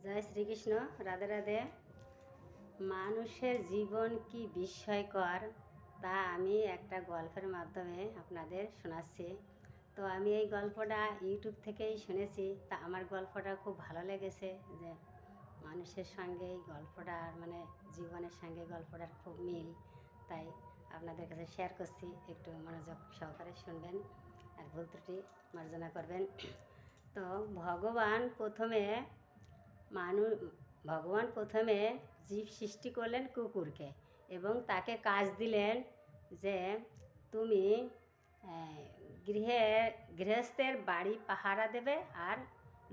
জয় শ্রীকৃষ্ণ। রাধে রাধে। মানুষের জীবন কি বিস্ময়কর তা আমি একটা গল্পের মাধ্যমে আপনাদের শোনাচ্ছি। তো আমি এই গল্পটা ইউটিউব থেকেই শুনেছি, তা আমার গল্পটা খুব ভালো লেগেছে যে মানুষের সঙ্গে এই গল্পটার জীবনের সঙ্গে গল্পটার খুব মিল, তাই আপনাদের কাছে শেয়ার করছি। একটু মনোযোগ সহকারে শুনবেন আর ভুল ত্রুটি মার্জনা করবেন। তো ভগবান প্রথমে জীব সৃষ্টি করলেন কুকুরকে এবং তাকে কাজ দিলেন যে তুমি গৃহস্থের বাড়ি পাহারা দেবে আর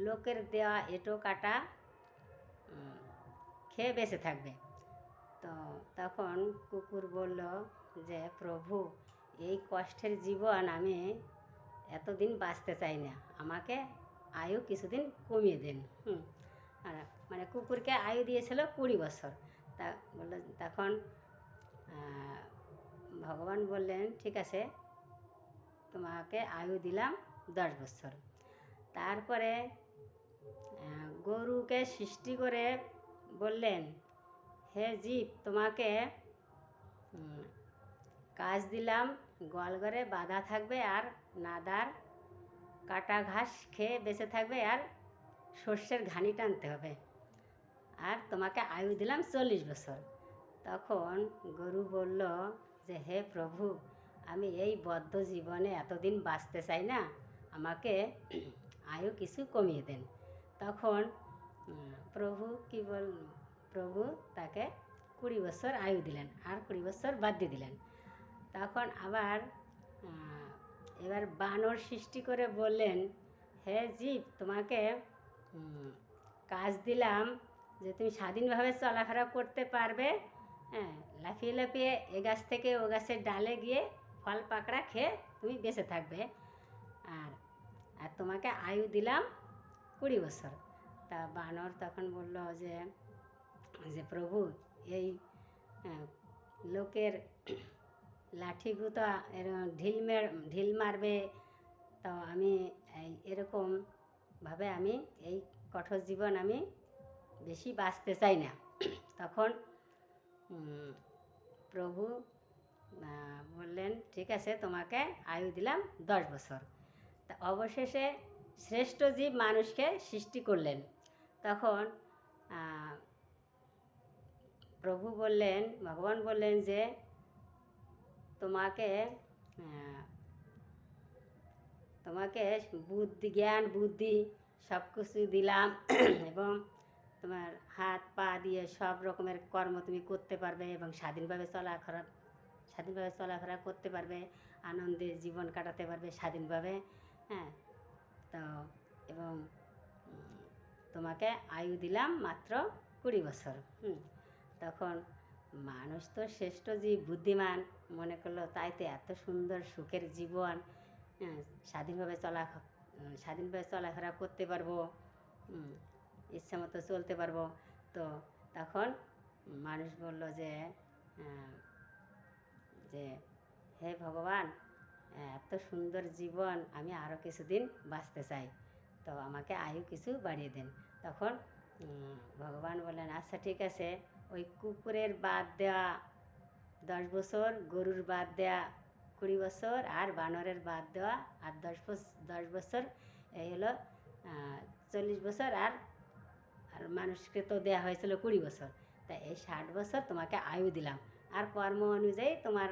লোকের দেওয়া এঁটো কাটা খেয়ে বেঁচে থাকবে। তো তখন কুকুর বলল যে প্রভু, এই কষ্টের জীবন আমি এতদিন বাঁচতে চাই না, আমাকে আয়ু কিছুদিন কমিয়ে দেন। কুকুরকে আয়ু দিয়েছিল 20 বছর। তা বলল, তখন ভগবান বললেন ঠিক আছে, তোমাকে আয়ু দিলাম 10 বছর। তারপরে গরুকে সৃষ্টি করে বললেন, হে জীব, তোমাকে কাজ দিলাম, গোয়ালঘরে বাঁধা থাকবে আর নাদার কাটা ঘাস খেয়ে বেঁচে থাকবে আর সর্ষের ঘানি টানতে হবে, আর তোমাকে আয়ু দিলাম 40 বছর। তখন গরু বলল যে হে প্রভু, আমি এই বদ্ধ জীবনে এতদিন বাঁচতে চাই না, আমাকে আয়ু কিছু কমিয়ে দেন। তখন প্রভু তাকে 20 বছর আয়ু দিলেন আর 20 বছর বাদ দিয়ে দিলেন। তখন এবার বানর সৃষ্টি করে বললেন, হে জীব, তোমাকে কাজ দিলাম যে তুমি স্বাধীনভাবে চলাফেরা করতে পারবে, লাফিয়ে লাফিয়ে এ গাছ থেকে ও গাছের ডালে গিয়ে ফল পাকড়া খেয়ে তুমি বেঁচে থাকবে, আর তোমাকে আয়ু দিলাম 20 বছর। তা বানর তখন বলল যে প্রভু, এই লোকের লাঠি গুঁতা ঢিল মারবে, তো আমি এরকমভাবে আমি এই কঠোর জীবন আমি বেশি বাঁচতে চাই না। তখন প্রভু বললেন ঠিক আছে, তোমাকে আয়ু দিলাম 10 বছর। তা অবশেষে শ্রেষ্ঠ জীব মানুষকে সৃষ্টি করলেন। তখন ভগবান বললেন যে তোমাকে জ্ঞান বুদ্ধি সব কিছু দিলাম এবং তোমার হাত পা দিয়ে সব রকমের কর্ম তুমি করতে পারবে এবং স্বাধীনভাবে চলাফেরা করতে পারবে, আনন্দে জীবন কাটাতে পারবে স্বাধীনভাবে। তো এবং তোমাকে আয়ু দিলাম মাত্র 20 বছর। তখন মানুষ তো শ্রেষ্ঠ জীব, বুদ্ধিমান, মনে করলো তাই তো এত সুন্দর সুখের জীবন, স্বাধীনভাবে চলাফেরা করতে পারবো, ইচ্ছা মতো চলতে পারবো। তো তখন মানুষ বলল যে হে ভগবান, এত সুন্দর জীবন আমি আরও কিছুদিন বাঁচতে চাই, তো আমাকে আয়ু কিছু বাড়িয়ে দেন। তখন ভগবান বললেন আচ্ছা ঠিক আছে, ওই কুকুরের বাদ দেওয়া 10 বছর, গরুর বাদ দেওয়া 20 বছর আর বানরের বাদ দেওয়া আর 10 বছর, এই হলো 40 বছর। আর মানুষকে তো দেওয়া হয়েছিল 20 বছর, তাই এই 60 বছর তোমাকে আয়ু দিলাম, আর কর্ম অনুযায়ী তোমার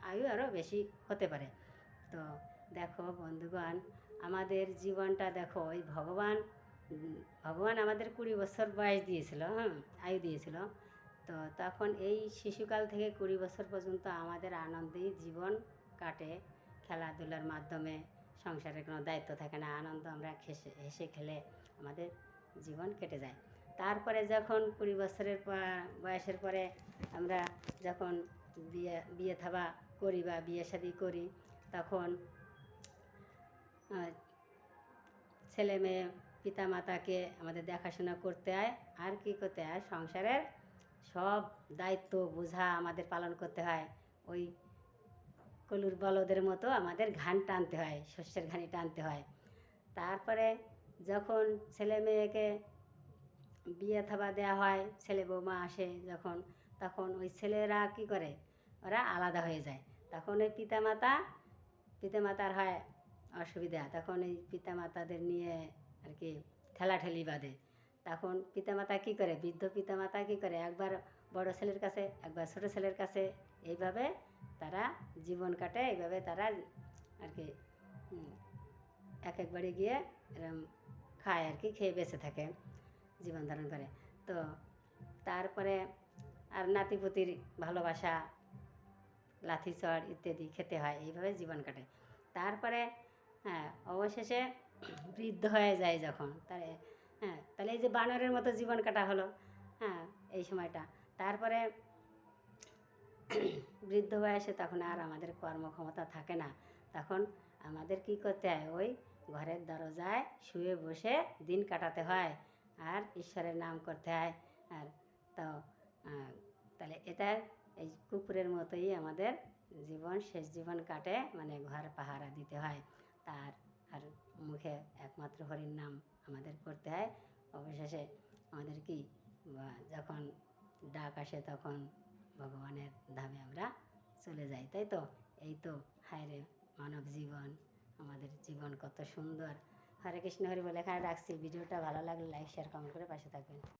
আয়ু আরও বেশি হতে পারে। তো দেখো বন্ধুগণ, আমাদের জীবনটা দেখো, ওই ভগবান আমাদের 20 বছর বয়স দিয়েছিল, আয়ু দিয়েছিল। তো তখন এই শিশুকাল থেকে 20 বছর পর্যন্ত আমাদের আনন্দেই জীবন কাটে, খেলাধুলার মাধ্যমে। সংসারের কোনো দায়িত্ব থাকে না, আনন্দ আমরা হেসে খেলে আমাদের জীবন কেটে যায়। তারপরে যখন 20 বছরের বয়সের পরে আমরা যখন বিয়ে থাবা করি বা বিয়ে শাদী করি, তখন ছেলে মেয়ে পিতামাতাকে আমাদের দেখাশোনা করতে হয়, আর কি করতে হয়, সংসারের সব দায়িত্ব বোঝা আমাদের পালন করতে হয়। ওই কলুর বলদের মতো আমাদের ঘান টানতে হয়, শস্যের ঘানি টানতে হয়। তারপরে যখন ছেলে মেয়েকে বিয়ে থাবা দেওয়া হয়, ছেলে বৌমা আসে যখন, তখন ওই ছেলেরা কী করে, ওরা আলাদা হয়ে যায়। তখন ওই পিতামাতার হয় অসুবিধা, তখন এই পিতামাতাদের নিয়ে আর কি ঠেলাঠেলি বাঁধে। তখন পিতামাতা কী করে, বৃদ্ধ পিতামাতা কী করে, একবার বড় ছেলের কাছে, একবার ছোটো ছেলের কাছে, এইভাবে তারা জীবন কাটে। এইভাবে তারা আর কি এক এক বাড়ি গিয়ে এরম খায় আর কি, খেয়ে বেঁচে থাকে, জীবন ধারণ করে। তো তারপরে আর নাতিপুতির ভালোবাসা, লাঠিচড় ইত্যাদি খেতে হয়, এইভাবে জীবন কাটে। তারপরে হ্যাঁ, অবশেষে বৃদ্ধ হয়ে যায় যখন, তাহলে তাহলে এই যে বানরের মতো জীবন কাটা হলো, হ্যাঁ, এই সময়টা। তারপরে বৃদ্ধ বয়সে তখন আর আমাদের কর্মক্ষমতা থাকে না, তখন আমাদের কি করতে হয়, ওই ঘরের দরজায় শুয়ে বসে দিন কাটাতে হয়, আর ঈশ্বরের নাম করতে হয়। আর তো তাহলে এটা এই কুকুরের মতোই আমাদের জীবন, শেষ জীবন কাটে, মানে ঘর পাহারা দিতে হয়, তার আর মুখে একমাত্র হরির নাম আমাদের করতে হয়। অবশেষে আমাদের কি যখন ডাক আসে, তখন ভগবানের ধামে আমরা চলে যাই, তাই তো। এই তো, হায় রে মানব জীবন, আমাদের জীবন কত সুন্দর। হরে কৃষ্ণ হরি বলে এখানে রাখছি। ভিডিওটা ভালো লাগলে লাইক শেয়ার কমেন্ট করে পাশে থাকবেন।